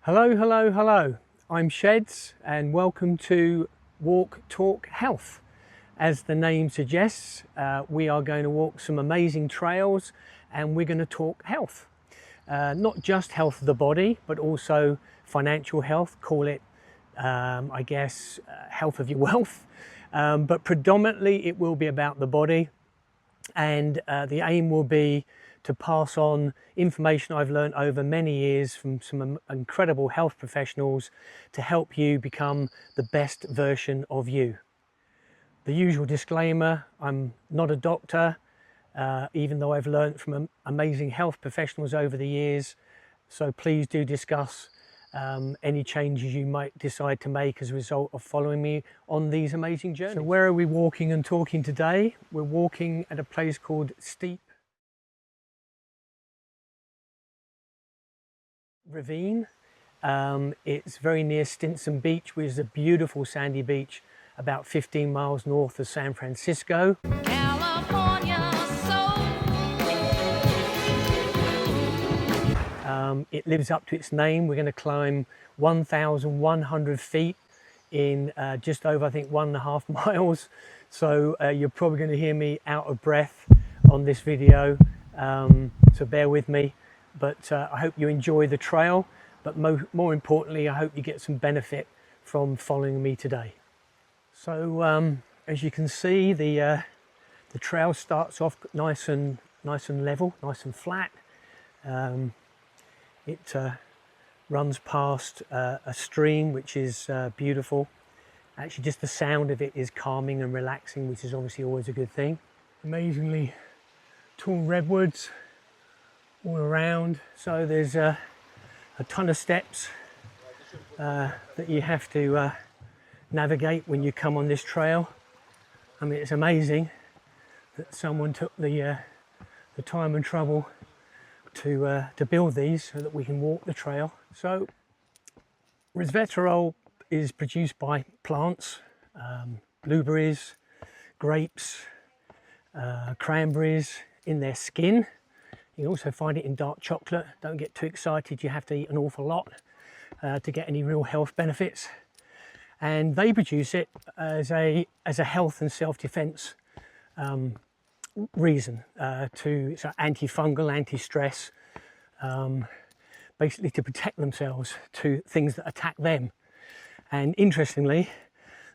Hello, hello, hello. I'm Sheds and welcome to Walk Talk Health. As the name suggests, we are going to walk some amazing trails and we're going to talk health. Not just health of the body, but also financial health, call it, health of your wealth. But predominantly it will be about the body, and the aim will be to pass on information I've learned over many years from some incredible health professionals to help you become the best version of you. The usual disclaimer, I'm not a doctor, even though I've learned from amazing health professionals over the years. So please do discuss any changes you might decide to make as a result of following me on these amazing journeys. So where are we walking and talking today? We're walking at a place called Steep Ravine. It's very near Stinson Beach, which is a beautiful sandy beach about 15 miles north of San Francisco. It lives up to its name. We're going to climb 1,100 feet in just over, I think, 1.5 miles. So you're probably going to hear me out of breath on this video, so bear with me. But I hope you enjoy the trail, but more importantly, I hope you get some benefit from following me today. So as you can see, the trail starts off nice and level, nice and flat. It runs past a stream, which is beautiful. Actually, just the sound of it is calming and relaxing, which is obviously always a good thing. Amazingly tall redwoods all around, so there's a ton of steps that you have to navigate when you come on this trail. I mean, it's amazing that someone took the time and trouble to build these so that we can walk the trail. So Resveratrol is produced by plants, blueberries, grapes, cranberries in their skin. You can also find it in dark chocolate. Don't get too excited, you have to eat an awful lot to get any real health benefits. And they produce it as a health and self-defense reason, so antifungal, anti-stress, basically to protect themselves to things that attack them. And interestingly,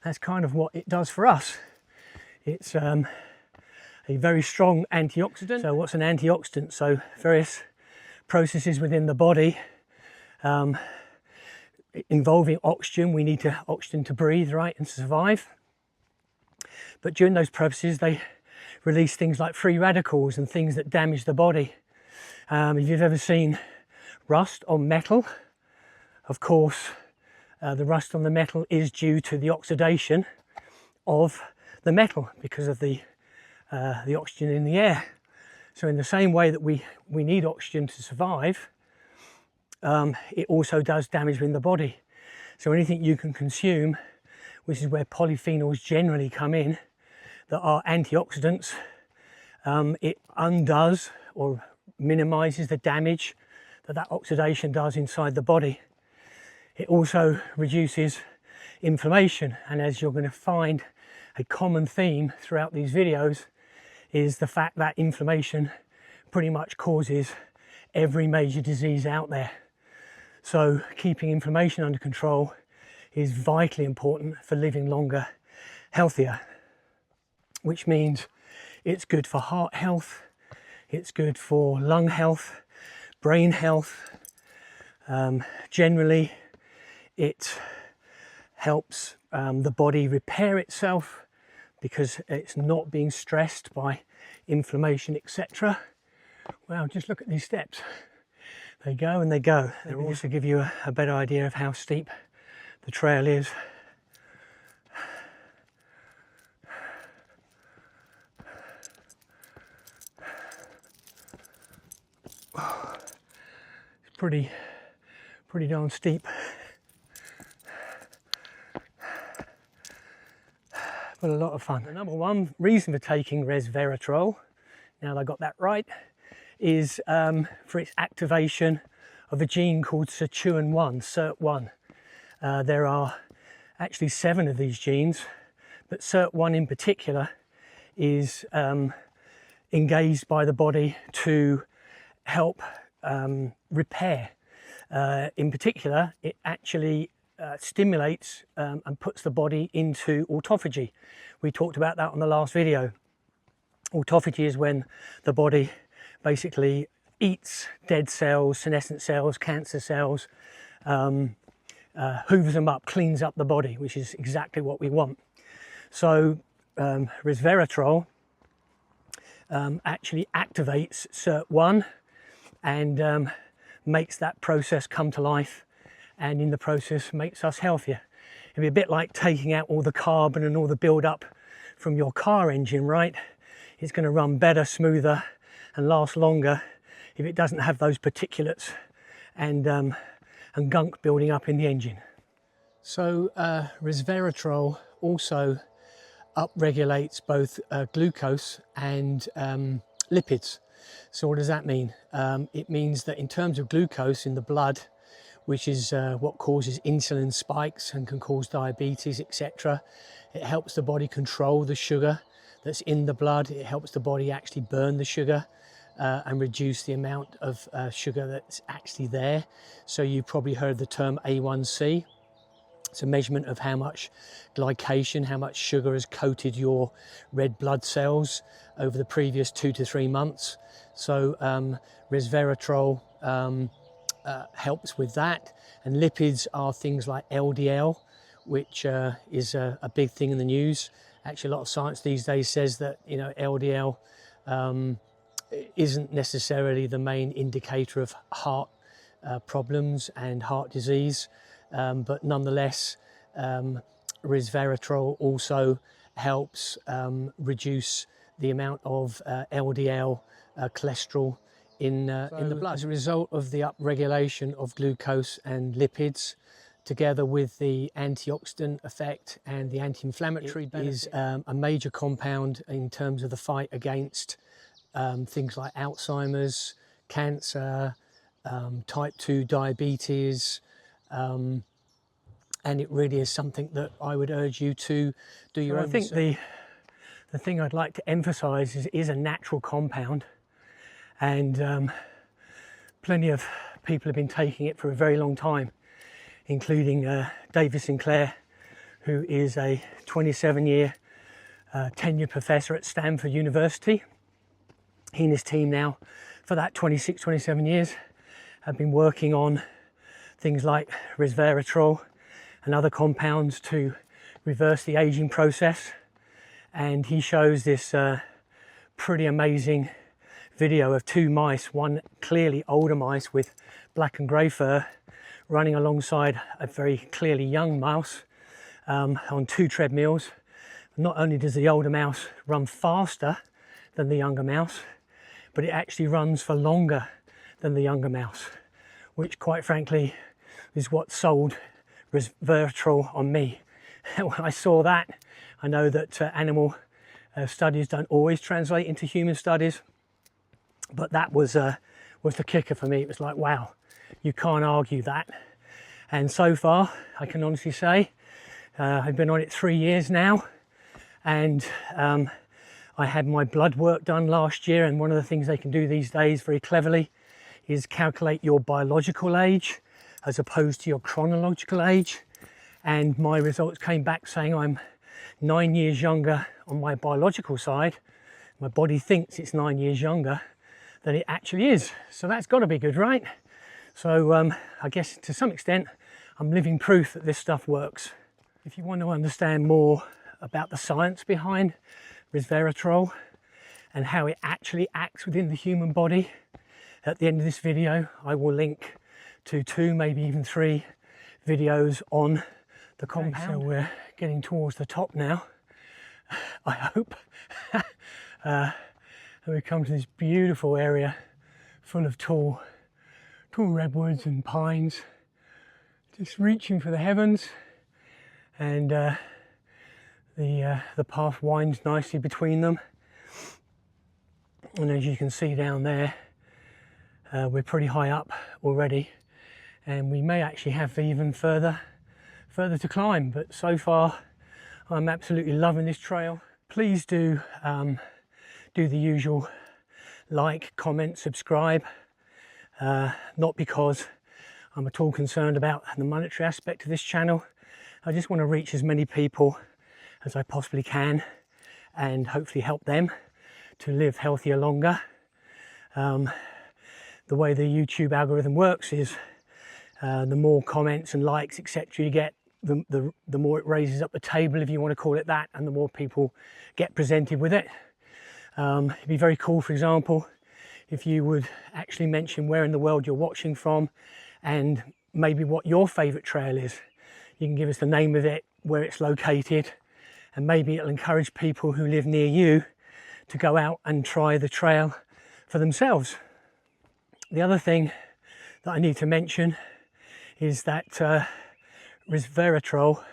that's kind of what it does for us. It's a very strong antioxidant. So what's an antioxidant? So various processes within the body involving oxygen. We need oxygen to breathe, right, and survive. But during those processes, they release things like free radicals and things that damage the body. If you've ever seen rust on metal, of course, the rust on the metal is due to the oxidation of the metal because of the oxygen in the air. So in the same way that we need oxygen to survive, it also does damage in the body. So anything you can consume, which is where polyphenols generally come in, that are antioxidants, it undoes or minimizes the damage that oxidation does inside the body. It also reduces inflammation, and as you're going to find, a common theme throughout these videos is the fact that inflammation pretty much causes every major disease out there. So keeping inflammation under control is vitally important for living longer, healthier, which means it's good for heart health, it's good for lung health, brain health. Generally, it helps the body repair itself because it's not being stressed by inflammation, etc. Well, just look at these steps. They go and they go. They also give you a better idea of how steep the trail is. It's pretty darn steep. But a lot of fun. The number one reason for taking resveratrol, now that I got that right, is for its activation of a gene called SIRT1, SIRT1. There are actually 7 of these genes, but SIRT1 in particular is engaged by the body to help repair. In particular, it actually stimulates and puts the body into autophagy. We talked about that on the last video. Autophagy is when the body basically eats dead cells, senescent cells, cancer cells, hoovers them up, cleans up the body, which is exactly what we want. So resveratrol actually activates SIRT1 and makes that process come to life, and in the process makes us healthier. It'd be a bit like taking out all the carbon and all the build-up from your car engine, right? It's going to run better, smoother and last longer if it doesn't have those particulates and gunk building up in the engine. So resveratrol also upregulates both glucose and lipids. So what does that mean? It means that in terms of glucose in the blood, which is what causes insulin spikes and can cause diabetes, etc. It helps the body control the sugar that's in the blood. It helps the body actually burn the sugar and reduce the amount of sugar that's actually there. So you've probably heard the term A1C. It's a measurement of how much glycation, how much sugar has coated your red blood cells over the previous 2 to 3 months. So resveratrol helps with that. And lipids are things like LDL, which is a big thing in the news. Actually, a lot of science these days says that, you know, LDL isn't necessarily the main indicator of heart problems and heart disease, but nonetheless, resveratrol also helps reduce the amount of LDL cholesterol in the blood. As a result of the upregulation of glucose and lipids, together with the antioxidant effect and the anti-inflammatory benefit, is a major compound in terms of the fight against things like Alzheimer's, cancer, type 2 diabetes, and it really is something that I would urge you to do your own research. I think the thing I'd like to emphasize is it is a natural compound, and plenty of people have been taking it for a very long time, including David Sinclair, who is a 27-year tenured professor at Stanford University. He and his team now, for that 26, 27 years, have been working on things like resveratrol and other compounds to reverse the aging process. And he shows this pretty amazing video of 2 mice, one clearly older mice with black and grey fur, running alongside a very clearly young mouse on 2 treadmills. Not only does the older mouse run faster than the younger mouse, but it actually runs for longer than the younger mouse, which quite frankly is what sold resveratrol on me. When I saw that, I know that animal studies don't always translate into human studies, but that was the kicker for me. It was like, wow, you can't argue that. And so far, I can honestly say, I've been on it 3 years now, and I had my blood work done last year, and one of the things they can do these days very cleverly is calculate your biological age as opposed to your chronological age. And my results came back saying I'm 9 years younger on my biological side. My body thinks it's 9 years younger than it actually is. So that's got to be good, right? So I guess to some extent, I'm living proof that this stuff works. If you want to understand more about the science behind resveratrol and how it actually acts within the human body, at the end of this video, I will link to 2, maybe even 3 videos on the compound. So we're getting towards the top now, I hope. And we've come to this beautiful area full of tall redwoods and pines, just reaching for the heavens, and the path winds nicely between them. And as you can see down there, we're pretty high up already, and we may actually have even further to climb. But so far I'm absolutely loving this trail. Please do do the usual like, comment, subscribe, not because I'm at all concerned about the monetary aspect of this channel. I just want to reach as many people as I possibly can and hopefully help them to live healthier longer. The way the YouTube algorithm works is the more comments and likes, etc. you get, the more it raises up the table, if you want to call it that, and the more people get presented with it. It'd be very cool, for example, if you would actually mention where in the world you're watching from and maybe what your favourite trail is. You can give us the name of it, where it's located, and maybe it'll encourage people who live near you to go out and try the trail for themselves. The other thing that I need to mention is that Resveratrol,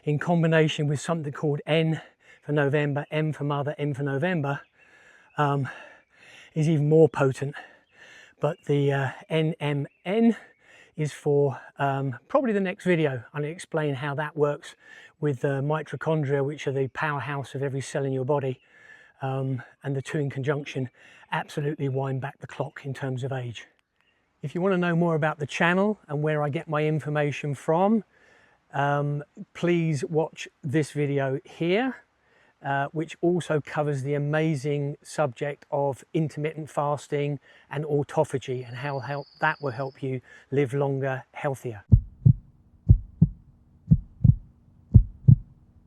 in combination with something called N for November, M for Mother, N for November, is even more potent. But the NMN is for probably the next video. I'll explain how that works with the mitochondria, which are the powerhouse of every cell in your body, and the two in conjunction absolutely wind back the clock in terms of age. If you want to know more about the channel and where I get my information from, please watch this video here, which also covers the amazing subject of intermittent fasting and autophagy and how that will help you live longer, healthier.